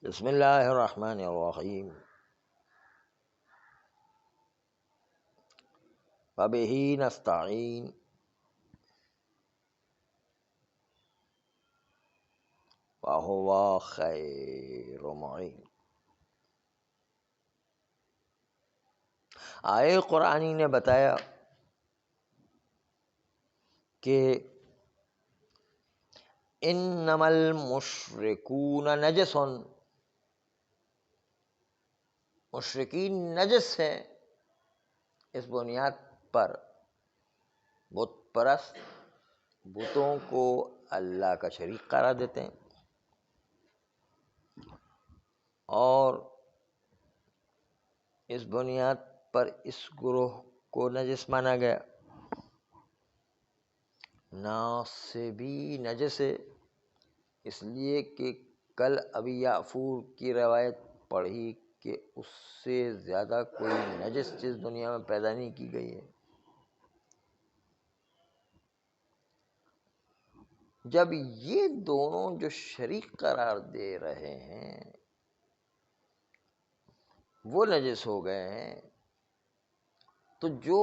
بسم اللہ الرحمن الرحیم وبہ نستعین وہو خیر معین۔ آیے قرآنی نے بتایا کہ انما المشرکون نجس، مشرکین نجس ہیں، اس بنیاد پر بت پرست بتوں کو اللہ کا شریک قرار دیتے ہیں، اور اس بنیاد پر اس گروہ کو نجس مانا گیا۔ ناصبی نجس ہے، اس لیے کہ کل ابی یعفور کی روایت پڑھی کہ اس سے زیادہ کوئی نجس چیز دنیا میں پیدا نہیں کی گئی ہے۔ جب یہ دونوں جو شریک قرار دے رہے ہیں وہ نجس ہو گئے ہیں، تو جو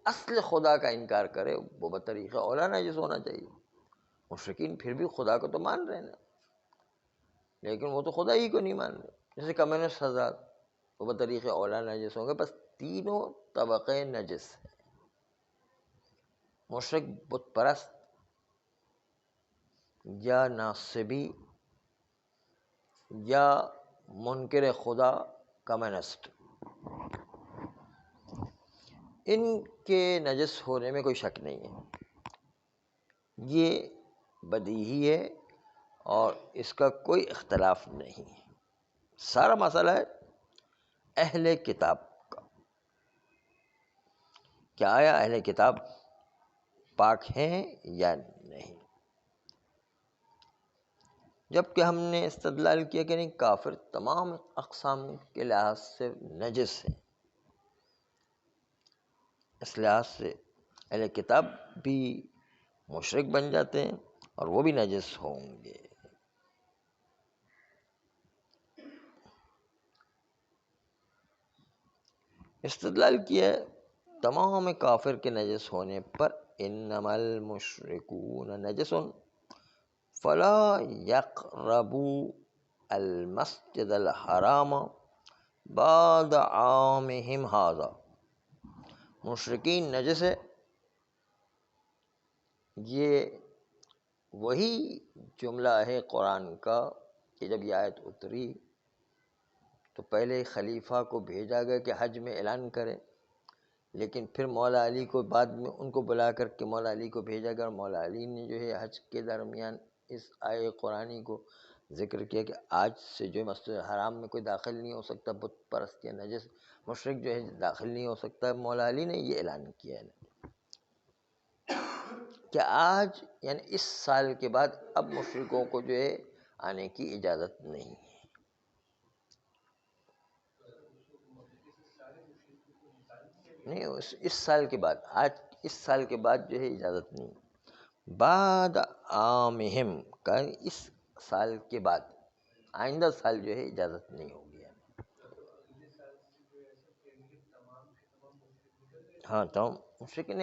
اصل خدا کا انکار کرے وہ بطریق اولا نجس ہونا چاہیے۔ مشرکین پھر بھی خدا کو تو مان رہے ہیں، لیکن وہ تو خدا ہی کو نہیں مان رہے، جیسے کمیونسٹ حضرات، وہ بطریق اولا نجس ہوں گے۔ بس تینوں طبقے نجس ہیں، مشرک، بت پرست یا ناصبی یا منکر خدا کمیونسٹ، ان کے نجس ہونے میں کوئی شک نہیں ہے، یہ بدیہی ہے اور اس کا کوئی اختلاف نہیں ہے۔ سارا مسئلہ ہے اہل کتاب کا، کیا آیا اہل کتاب پاک ہیں یا نہیں؟ جبکہ ہم نے استدلال کیا کہ نہیں، کافر تمام اقسام کے لحاظ سے نجس ہیں، اس لحاظ سے اہل کتاب بھی مشرک بن جاتے ہیں اور وہ بھی نجس ہوں گے۔ استدلال کیا ہے تمام کافر کے نجس ہونے پر، انما المشرکون نجس فلا یقربوا المسجد الحرام بعد عامہم ھذا۔ مشرکین نجس ہے، یہ وہی جملہ ہے قرآن کا کہ جب یہ آیت اتری تو پہلے خلیفہ کو بھیجا گیا کہ حج میں اعلان کرے، لیکن پھر مولا علی کو بعد میں ان کو بلا کر کے مولا علی کو بھیجا گیا، اور مولا علی نے جو ہے حج کے درمیان اس آیے قرآنی کو ذکر کیا کہ آج سے جو ہے مسجد حرام میں کوئی داخل نہیں ہو سکتا، بت پرست یا نجس مشرک جو ہے داخل نہیں ہو سکتا۔ مولا علی نے یہ اعلان کیا ہے کہ آج یعنی اس سال کے بعد اب مشرکوں کو جو ہے آنے کی اجازت نہیں ہے۔ نہیں، اس سال کے بعد، آج اس سال کے بعد جو ہے اجازت نہیں، بعد عامہم کا اس سال کے بعد، آئندہ سال جو ہے اجازت نہیں ہوگی۔ ہاں، تمام مشرکین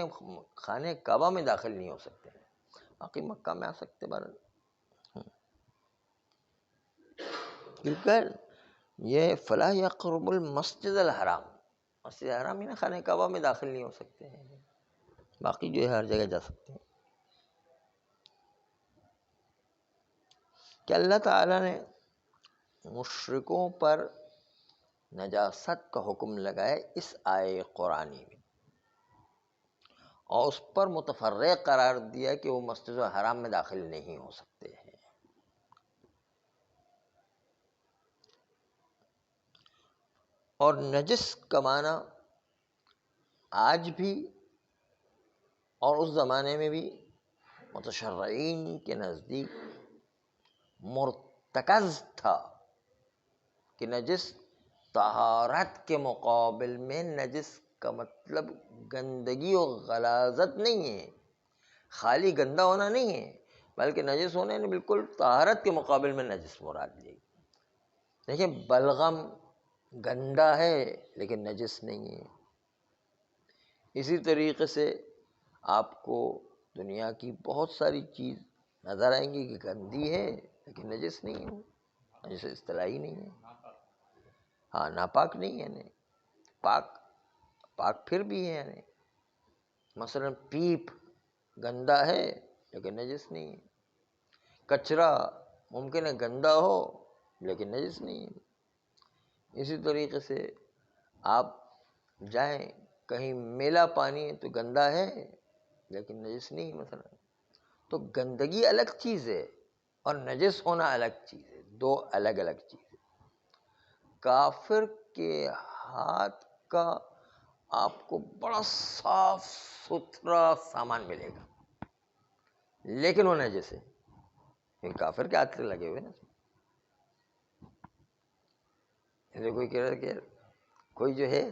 خانہ کعبہ میں داخل نہیں ہو سکتے، باقی مکہ میں آ سکتے بہرحال، کیونکہ یہ فلا یقرب المسجد الحرام، مسجد حرام یعنی خانہ کعبہ میں داخل نہیں ہو سکتے ہیں، باقی جو ہے ہر جگہ جا سکتے ہیں۔ کہ اللہ تعالیٰ نے مشرکوں پر نجاست کا حکم لگایا اس آیے قرآنی میں، اور اس پر متفرق قرار دیا کہ وہ مسجد الحرام میں داخل نہیں ہو سکتے ہیں۔ اور نجس کا معنی آج بھی اور اس زمانے میں بھی متشرعین کے نزدیک مرتکز تھا کہ نجس طہارت کے مقابل میں، نجس کا مطلب گندگی اور غلاظت نہیں ہے، خالی گندا ہونا نہیں ہے، بلکہ نجس ہونے نے بالکل طہارت کے مقابل میں نجس مراد لی۔ دیکھیں بلغم گندا ہے لیکن نجس نہیں ہے. اسی طریقے سے آپ کو دنیا کی بہت ساری چیز نظر آئیں گی کہ گندی ہے لیکن نجس نہیں ہے، نجس اصطلاحی نہیں ہے. ہاں ناپاک نہیں ہے، یعنی پاک پھر بھی ہے. یعنی مثلا پیپ گندا ہے لیکن نجس نہیں ہے. کچرا ممکن ہے گندا ہو لیکن نجس نہیں ہے. اسی طریقے سے آپ جائیں کہیں میلا پانی ہے تو گندا ہے لیکن نجس نہیں ہے مثلا. تو گندگی الگ چیز ہے اور نجس ہونا الگ چیز ہے، دو الگ الگ چیز ہے. کافر کے ہاتھ کا آپ کو بڑا صاف ستھرا سامان ملے گا لیکن وہ نجس ہے، کیونکہ کافر کے ہاتھ سے لگے ہوئے نا. ایسے کوئی کہہ رہا کہ کوئی جو ہے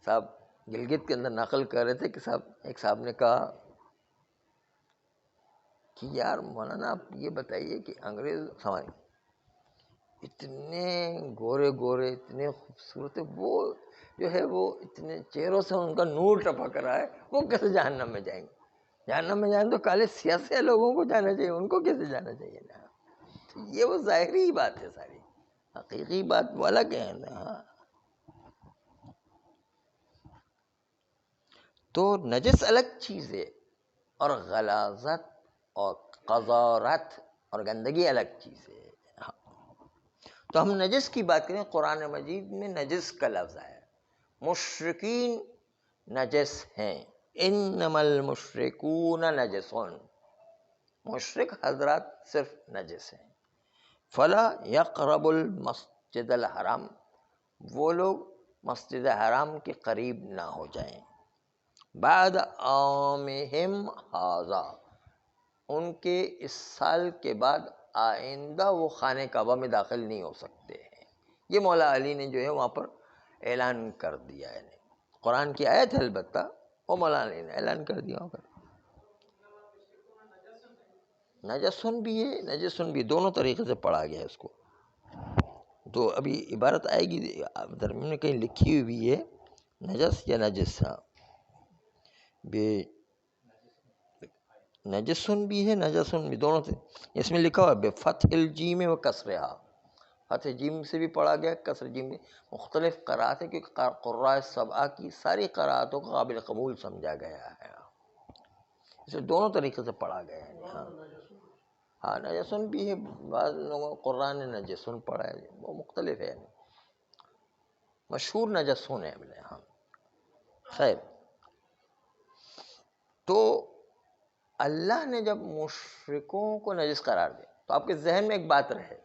صاحب گلگت کے اندر نقل کر رہے تھے کہ ایک صاحب نے کہا کہ یار مولانا آپ یہ بتائیے کہ انگریز سمجھ اتنے گورے گورے اتنے خوبصورت ہے، وہ جو ہے وہ اتنے چہروں سے ان کا نور ٹپک رہا ہے، وہ کیسے جہنم میں جائیں گے؟ جہنم میں جائیں تو کالے سیاسی لوگوں کو جانا چاہیے، ان کو کیسے جانا چاہیے نا؟ تو یہ وہ ظاہری بات ہے، ساری حقیقی بات وہ الگ ہے نا. تو نجس الگ چیز ہے اور غلاظت اور قذارت اور گندگی الگ چیز ہے. تو ہم نجس کی بات کریں، قرآن مجید میں نجس کا لفظ ہے. مشرکین نجس ہیں، انما المشرکون نجسون، مشرک حضرات صرف نجس ہیں. فلا یقرب المسجد الحرام، وہ لوگ مسجد حرام کے قریب نہ ہو جائیں. بعد عامہم ھذا، ان کے اس سال کے بعد آئندہ وہ خانہ کعبہ میں داخل نہیں ہو سکتے ہیں. یہ مولا علی نے جو ہے وہاں پر اعلان کر دیا ہے. قرآن کی آیت ہے البتہ، وہ مولا علی نے اعلان کر دیا وہاں پر. نجسن بھی ہے، نجسن بھی، دونوں طریقے سے پڑھا گیا ہے اس کو. تو ابھی عبارت آئے گی درمیان میں کہیں لکھی ہوئی بھی ہے نجس یا نجس. بے نجسن بھی ہے، نجسن بھی، دونوں سے. اس میں لکھا ہوا ہے بفتح الجیم و کسرہا، فتح جیم سے بھی پڑھا گیا، کسر جیم میں. مختلف قرأت ہے کیونکہ قراء سبعہ کی ساری قرأتوں کو قابل قبول سمجھا گیا ہے، اسے دونوں طریقے سے پڑھا گیا ہے. ہاں نجسن بھی ہے، بعض لوگوں قرآن نے نجسن پڑھا ہے، وہ مختلف ہے. مشہور نجسن ہے. ہاں خیر، تو اللہ نے جب مشرکوں کو نجس قرار دیا تو آپ کے ذہن میں ایک بات رہے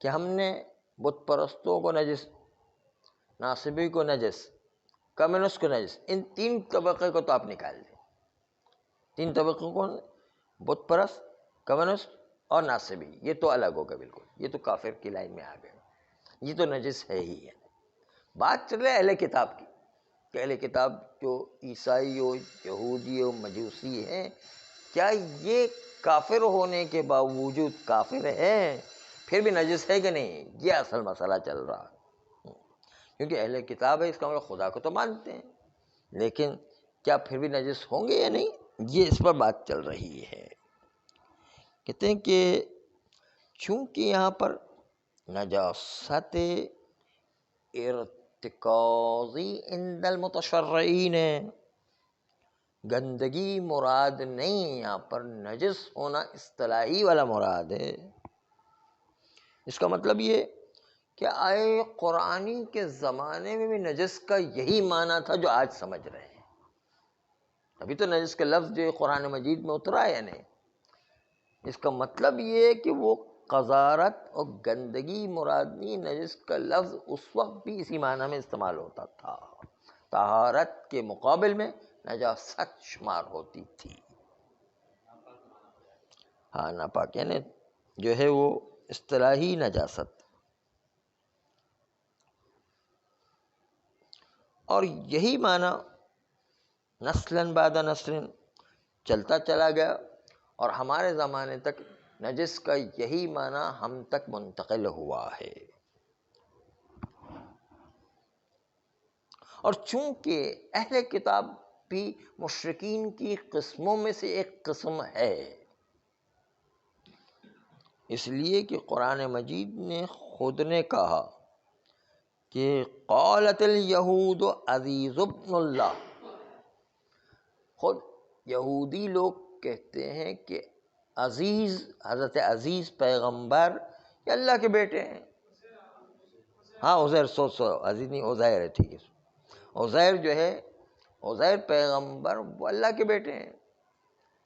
کہ ہم نے بت پرستوں کو نجس، ناصبی کو نجس، کمیونسٹ کو نجس، ان تین طبقے کو تو آپ نکال دیں. تین طبقوں کو، بت پرست، کمیونسٹ اور ناصبی، یہ تو الگ ہو گئے بالکل، یہ تو کافر کی لائن میں آ گئے، یہ تو نجس ہے ہی ہے. بات چل رہی ہے اہل کتاب کی کہ اہل کتاب جو عیسائی ہو، یہودی ہو، مجوسی ہیں، کیا یہ کافر ہونے کے باوجود کافر ہے پھر بھی نجس ہے کہ نہیں؟ یہ اصل مسئلہ چل رہا ہے. کیونکہ اہل کتاب ہے اس کا مطلب خدا کو تو مانتے ہیں، لیکن کیا پھر بھی نجس ہوں گے یا نہیں، یہ اس پر بات چل رہی ہے. کہتے ہیں کہ چونکہ یہاں پر نجاست ارتکازی عند المتشرعین ہے، گندگی مراد نہیں، یہاں پر نجس ہونا اصطلاحی والا مراد ہے. اس کا مطلب یہ کہ آئے قرآنی کے زمانے میں بھی نجس کا یہی معنی تھا جو آج سمجھ رہے ہیں. ابھی تو نجس کا لفظ جو قرآن مجید میں اترا ہے نہیں، اس کا مطلب یہ ہے کہ وہ قذارت اور گندگی مراد نہیں، نجس کا لفظ اس وقت بھی اسی معنی میں استعمال ہوتا تھا، طہارت کے مقابل میں نجاست شمار ہوتی تھی. ہاں ناپاک یعنی جو ہے وہ اصطلاحی نجاست. اور یہی معنی نسلاً بعد نسل چلتا چلا گیا اور ہمارے زمانے تک نجس کا یہی معنی ہم تک منتقل ہوا ہے. اور چونکہ اہل کتاب بھی مشرکین کی قسموں میں سے ایک قسم ہے، اس لیے کہ قرآن مجید نے خود نے کہا کہ قالت الیہود عزیز ابن اللہ. خود یہودی لوگ کہتے ہیں کہ عزیز، حضرت عزیز پیغمبر یہ اللہ کے بیٹے ہیں. ہاں عزیر، عزیز نہیں عزیر ہے، ٹھیک ہے. عزیر جو ہے، عزیر پیغمبر وہ اللہ کے بیٹے ہیں،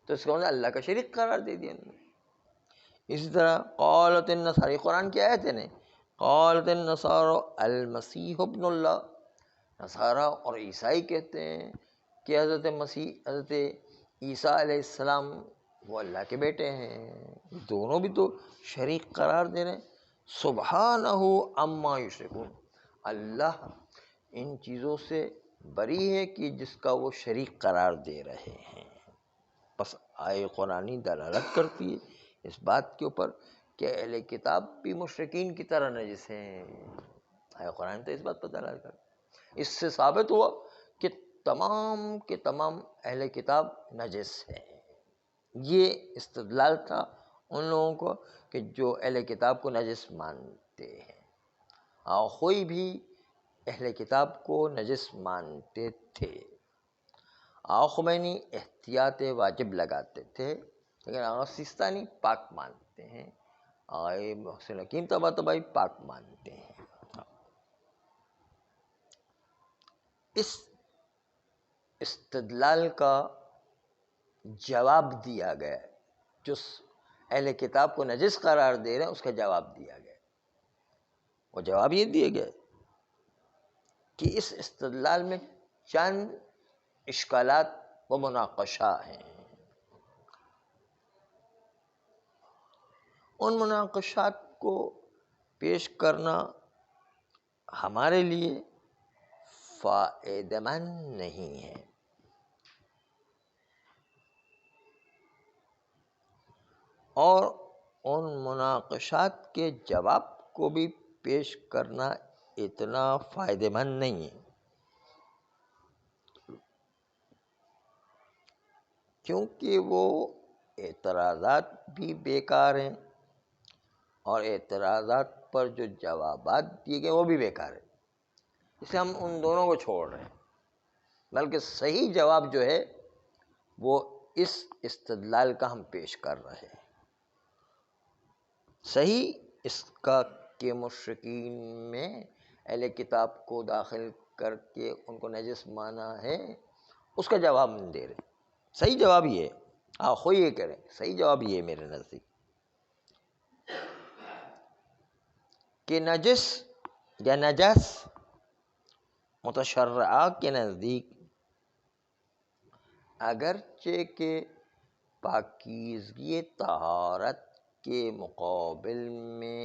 تو اس کو اللہ کا شریک قرار دے دیا انہوں نے. اسی طرح قالت النصارى، قرآن کی آیت ہے نا، قالت النصارى المسیح ابن اللہ. نصارہ اور عیسائی کہتے ہیں کہ حضرت مسیح، حضرت عیسیٰ علیہ السلام وہ اللہ کے بیٹے ہیں. دونوں بھی تو شریک قرار دے رہے ہیں. سبحانہ عما یشرکون، اللہ ان چیزوں سے بری ہے کہ جس کا وہ شریک قرار دے رہے ہیں. بس آئے قرآنی دلالت کرتی ہے اس بات کے اوپر کہ اہل کتاب بھی مشرکین کی طرح نجس ہیں. آئے قرآن تو اس بات پر دلالت کرتی. اس سے ثابت ہوا کہ تمام کے تمام اہل کتاب نجس ہیں. یہ استدلال تھا ان لوگوں کو کہ جو اہل کتاب کو نجس مانتے ہیں، اور کوئی بھی اہل کتاب کو نجس مانتے تھے. آقا خمینی احتیاط واجب لگاتے تھے، لیکن آقا سیستانی پاک مانتے ہیں. آقا محسن حکیم طباطبائی پاک مانتے ہیں. اس استدلال کا جواب دیا گیا، جو اہل کتاب کو نجس قرار دے رہے ہیں اس کا جواب دیا گیا. وہ جواب یہ دیا گیا کہ اس استدلال میں چند اشکالات و مناقشہ ہیں. ان مناقشات کو پیش کرنا ہمارے لیے فائدہ مند نہیں ہے، اور ان مناقشات کے جواب کو بھی پیش کرنا اتنا فائدہ مند نہیں ہے، کیونکہ وہ اعتراضات بھی بیکار ہیں، اور اعتراضات پر جو جوابات دیے گئے وہ بھی بیکار ہیں. اس لیے ہم ان دونوں کو چھوڑ رہے ہیں، بلکہ صحیح جواب جو ہے وہ اس استدلال کا ہم پیش کر رہے ہیں. صحیح اس کا کہ مشرکین میں اہل کتاب کو داخل کر کے ان کو نجس مانا ہے، اس کا جواب نہیں دے رہے. صحیح جواب یہ ہے، ہاں خود یہ کریں، صحیح جواب یہ ہے میرے نزدیک کہ نجس یا نجس متشرعہ کے نزدیک اگرچہ کہ پاکیزگی طہارت کے مقابل میں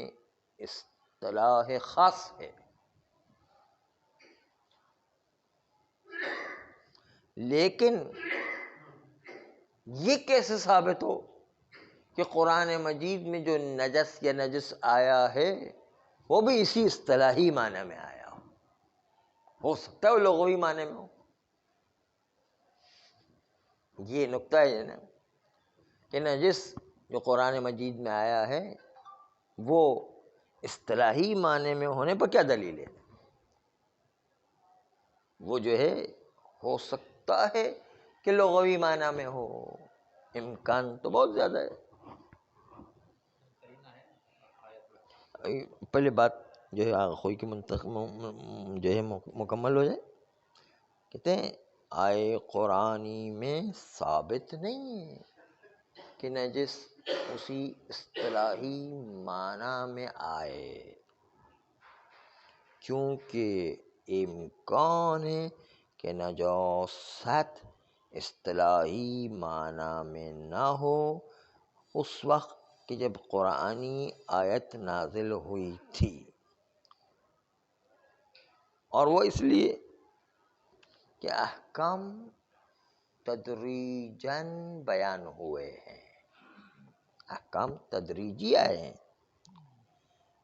اصطلاح خاص ہے، لیکن یہ کیسے ثابت ہو کہ قرآن مجید میں جو نجس یا نجس آیا ہے وہ بھی اسی اصطلاحی معنی میں آیا ہو سکتا ہے وہ لغوی معنی میں ہو. یہ نقطہ ہے نا کہ نجس جو قرآن مجید میں آیا ہے وہ اصطلاحی معنی میں ہونے پر کیا دلیل ہے؟ وہ جو ہے ہو سکتا ہے کہ لغوی معنی میں ہو، امکان تو بہت زیادہ ہے. پہلے بات جو ہے آخوئی کی جو ہے مکمل ہو جائے. کہتے ہیں آئے قرآنی میں ثابت نہیں ہے کہ نجس اسی اصطلاحی معنی میں آئے، کیونکہ امکان ہے کہ نجاست اصطلاحی معنی میں نہ ہو اس وقت کہ جب قرآنی آیت نازل ہوئی تھی، اور وہ اس لیے کہ احکام تدریجاً بیان ہوئے ہیں. احکام تدریجی آئے ہیں.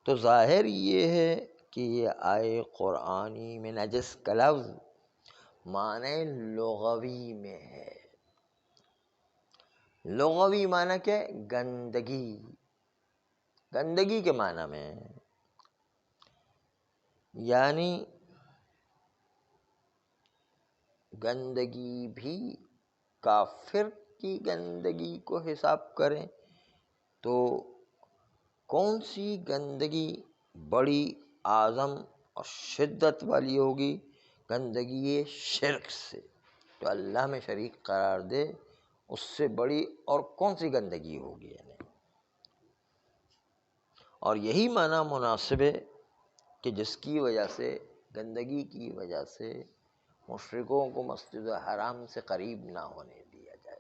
تو ظاہر یہ ہے کہ یہ آئے قرآنی میں نجس کا لفظ معنی لغوی میں ہے. لغوی معنی کیا ہے؟ گندگی. گندگی کے معنی میں ہے. یعنی گندگی بھی کافر کی گندگی کو حساب کریں تو کون سی گندگی بڑی اعظم اور شدت والی ہوگی؟ گندگی شرک سے. تو اللہ میں شریک قرار دے اس سے بڑی اور کون سی گندگی ہوگی؟ یعنی اور یہی معنی مناسب ہے کہ جس کی وجہ سے، گندگی کی وجہ سے مشرکوں کو مسجد حرام سے قریب نہ ہونے دیا جائے.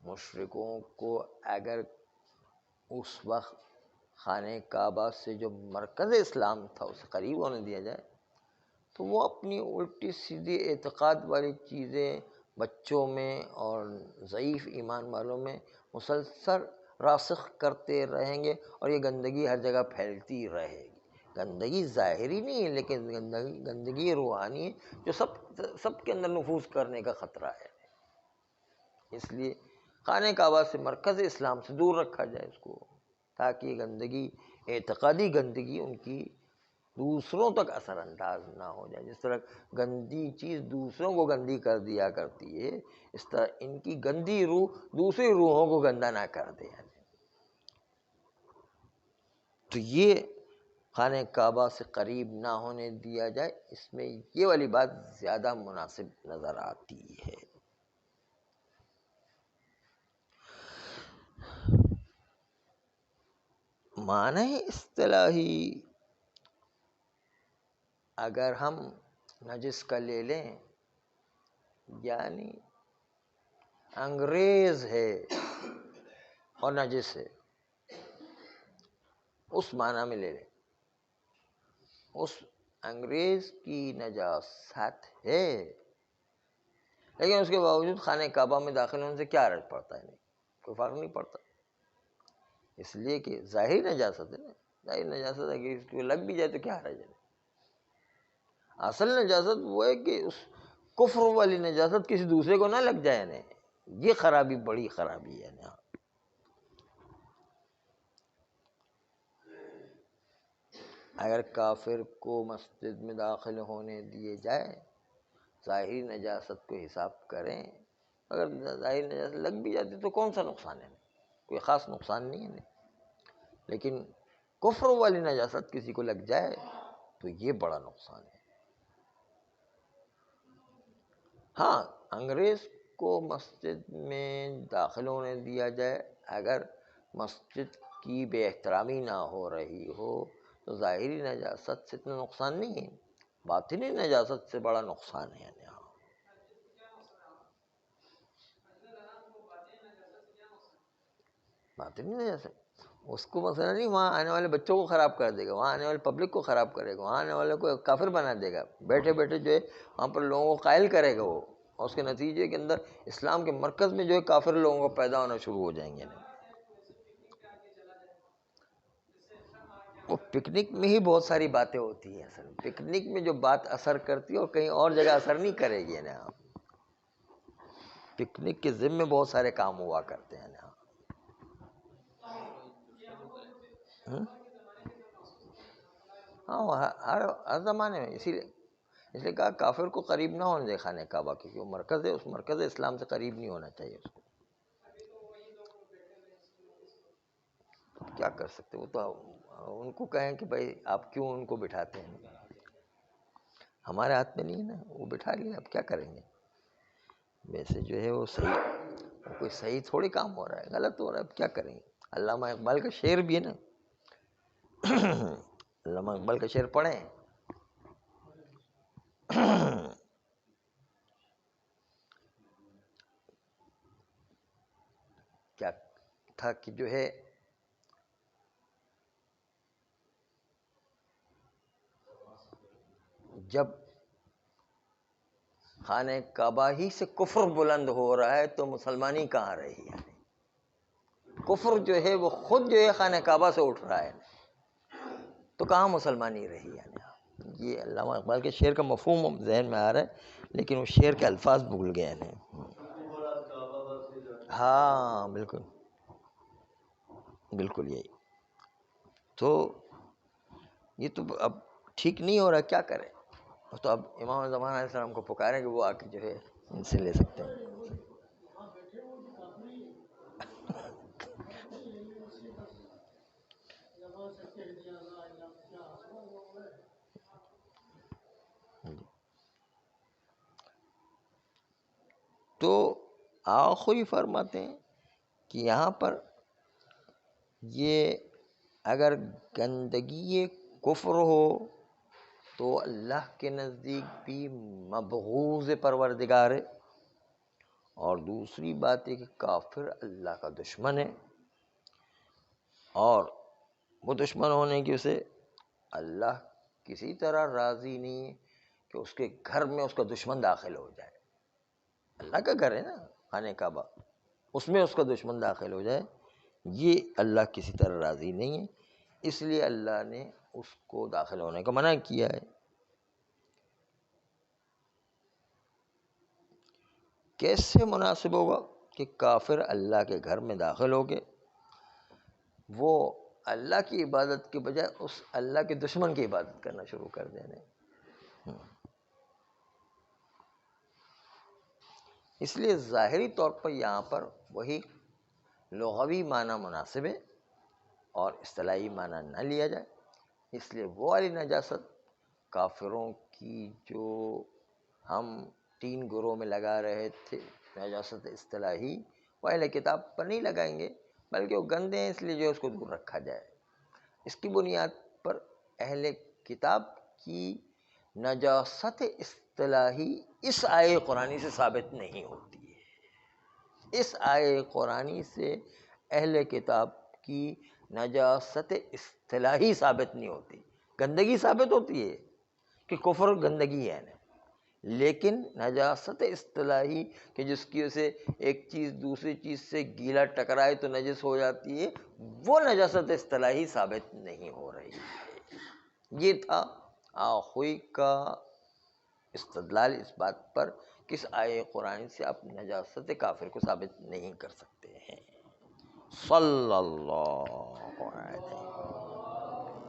مشرکوں کو اگر اس وقت خانہ کعبہ سے جو مرکز اسلام تھا اسے قریب ہونے دیا جائے تو وہ اپنی الٹی سیدھی اعتقاد والی چیزیں بچوں میں اور ضعیف ایمان والوں میں مسلسل راسخ کرتے رہیں گے اور یہ گندگی ہر جگہ پھیلتی رہے گی. گندگی ظاہری نہیں ہے لیکن گندگی روحانی ہے جو سب کے اندر نفوذ کرنے کا خطرہ ہے. اس لیے خانہ کعبہ سے مرکز اسلام سے دور رکھا جائے اس کو، تاکہ یہ گندگی، اعتقادی گندگی ان کی دوسروں تک اثر انداز نہ ہو جائے. جس طرح گندی چیز دوسروں کو گندی کر دیا کرتی ہے، اس طرح ان کی گندی روح دوسری روحوں کو گندا نہ کر دے. تو یہ خانہ کعبہ سے قریب نہ ہونے دیا جائے، اس میں یہ والی بات زیادہ مناسب نظر آتی ہے. معنی اصطلاحی اگر ہم نجس کا لے لیں، یعنی انگریز ہے اور نجس ہے، اس معنی میں لے لیں. اس انگریز کی نجاست ہے لیکن اس کے باوجود خانہ کعبہ میں داخل ہونے سے کیا حرج پڑتا ہے؟ نہیں، کوئی فرق نہیں پڑتا. اس لیے کہ ظاہری نجاست ہے نا. ظاہری نجاست اگر اس کو لگ بھی جائے تو کیا حرج ہے؟ اصل نجاست وہ ہے کہ اس کفر والی نجاست کسی دوسرے کو نہ لگ جائے. نہیں، یہ خرابی بڑی خرابی ہے. اگر کافر کو مسجد میں داخل ہونے دیے جائے، ظاہری نجاست کو حساب کریں، اگر ظاہری نجاست لگ بھی جاتی تو کون سا نقصان ہے؟ کوئی خاص نقصان نہیں ہے. لیکن کفر والی نجاست کسی کو لگ جائے تو یہ بڑا نقصان ہے. ہاں، انگریز کو مسجد میں داخل ہونے دیا جائے اگر مسجد کی بے احترامی نہ ہو رہی ہو تو ظاہری نجاست سے اتنا نقصان نہیں ہے، باطنی نجاست سے بڑا نقصان ہے. باطنی نجاست اس کو مسئلہ نہیں، وہاں آنے والے بچوں کو خراب کر دے گا، وہاں آنے والے پبلک کو خراب کرے گا، وہاں آنے والے کو کافر بنا دے گا. بیٹھے بیٹھے جو ہے وہاں پر لوگوں کو قائل کرے گا وہ، اور اس کے نتیجے کے اندر اسلام کے مرکز میں جو ہے کافر لوگوں کو پیدا ہونا شروع ہو جائیں گے. وہ پکنک میں ہی بہت ساری باتیں ہوتی ہیں. اصل پکنک میں جو بات اثر کرتی ہے اور کہیں اور جگہ اثر نہیں کرے گی نا. پکنک کے ذمے بہت سارے کام ہوا کرتے ہیں نا. ہاں، ہر زمانے میں. اس لیے کہا کافر کو قریب نہ ہونے دے خانہ کعبہ، کیونکہ وہ مرکز ہے، اس مرکز اسلام سے قریب نہیں ہونا چاہیے اس کو. کیا کر سکتے؟ وہ تو ان کو کہیں کہ بھائی آپ کیوں ان کو بٹھاتے ہیں، ہمارے ہاتھ میں نہیں ہے نا. وہ بٹھا لیا، اب کیا کریں گے؟ ویسے جو ہے وہ صحیح، کوئی صحیح تھوڑی کام ہو رہا ہے، غلط ہو رہا ہے، اب کیا کریں گے؟ علامہ اقبال کا شعر بھی ہے نا. علامہ اقبال کا شعر پڑھیں. کیا تھا کہ جو ہے جب خانہ کعبہ ہی سے کفر بلند ہو رہا ہے تو مسلمانی کہاں رہی ہے؟ کفر جو ہے وہ خود جو ہے خانہ کعبہ سے اٹھ رہا ہے، تو کہاں مسلمانی رہی؟ یعنی یہ علامہ اقبال کے شعر کا مفہوم ذہن میں آ رہا ہے، لیکن وہ شعر کے الفاظ بھول گئے ہیں۔ ہاں بالکل بالکل یہی تو، یہ تو اب ٹھیک نہیں ہو رہا، کیا کریں؟ تو اب امام زمان علیہ السلام کو پکاریں کہ وہ آ کے جو ہے ان سے لے سکتے ہیں۔ تو آخری فرماتے ہیں کہ یہاں پر یہ اگر گندگی کفر ہو تو اللہ کے نزدیک بھی مبغوض پروردگار ہے، اور دوسری بات ہے کہ کافر اللہ کا دشمن ہے، اور وہ دشمن ہونے کی سے اللہ کسی طرح راضی نہیں ہے کہ اس کے گھر میں اس کا دشمن داخل ہو جائے۔ اللہ کا گھر ہے نا خانہ کعبہ، اس میں اس کا دشمن داخل ہو جائے، یہ اللہ کسی طرح راضی نہیں ہے، اس لیے اللہ نے اس کو داخل ہونے کا منع کیا ہے۔ کیسے مناسب ہوگا کہ کافر اللہ کے گھر میں داخل ہو کے وہ اللہ کی عبادت کے بجائے اس اللہ کے دشمن کی عبادت کرنا شروع کر دیں؟ اس لیے ظاہری طور پر یہاں پر وہی لغوی معنی مناسب ہے اور اصطلاحی معنی نہ لیا جائے، اس لیے وہ والی نجاست کافروں کی جو ہم 3 گروہ میں لگا رہے تھے، نجاست اصطلاحی، وہ اہل کتاب پر نہیں لگائیں گے، بلکہ وہ گندے ہیں اس لیے جو اس کو دور رکھا جائے۔ اس کی بنیاد پر اہل کتاب کی نجاست اصطلاحی اس آیے قرآنی سے ثابت نہیں ہوتی ہے۔ اس آیے قرآنی سے اہل کتاب کی نجاست اصطلاحی ثابت نہیں ہوتی، گندگی ثابت ہوتی ہے کہ کفر گندگی ہے، لیکن نجاست اصطلاحی کہ جس کی سے ایک چیز دوسری چیز سے گیلا ٹکرائے تو نجس ہو جاتی ہے، وہ نجاست اصطلاحی ثابت نہیں ہو رہی ہے۔ یہ تھا آخوئی کا استدلال اس بات پر کس آیے قرآن سے آپ نجاست کافر کو ثابت نہیں کر سکتے ہیں۔ صلی اللہ علیہ وسلم۔